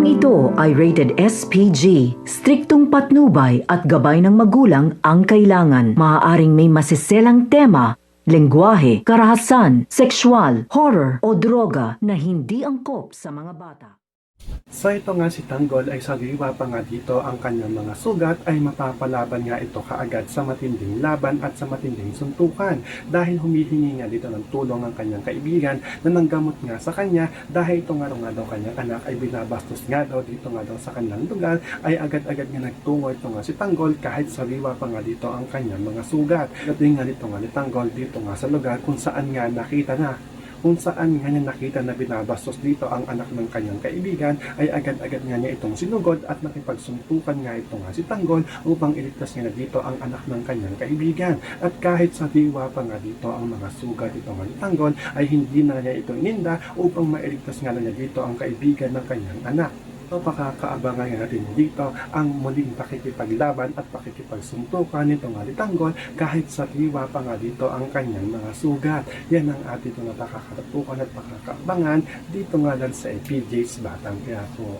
Talang ito ay rated SPG. Striktong patnubay at gabay ng magulang ang kailangan. Maaaring may masiselang tema, lengguwahe, karahasan, sexual, horror o droga na hindi angkop sa mga bata. So ito nga si Tanggol ay sariwa pa nga dito ang kanyang mga sugat ay mapapalaban nga ito kaagad sa matinding laban at sa matinding suntukan dahil humihingi nga dito ng tulong ang kanyang kaibigan na nanggamot nga sa kanya dahil ito nga daw kanyang anak ay binabastos nga daw dito nga daw sa kanyang lugar ay agad-agad nga nagtungo ito nga si Tanggol kahit sariwa pa nga dito ang kanyang mga sugat. At din nga dito nga ni Tanggol dito nga sa lugar kung saan nga nakita nga niya nakita na binabastos dito ang anak ng kanyang kaibigan ay agad-agad nga niya itong sinugod at nakipagsuntukan nga ito nga si Tanggol upang iligtas niya na dito ang anak ng kanyang kaibigan. At kahit sa diwa pa nga dito ang mga sugat ito nga ni Tanggol ay hindi na niya ito ininda upang mailigtas nga na niya dito ang kaibigan ng kanyang anak. So pakakaabangan natin dito ang muling pakikipaglaban at pakikipagsuntukan nito nga ni Tanggol kahit sa tiwa pa nga dito ang kanyang mga sugat. Yan ang ating mga pakakatukan at pakakaabangan dito nga lang sa PJ's Batang Quiapo.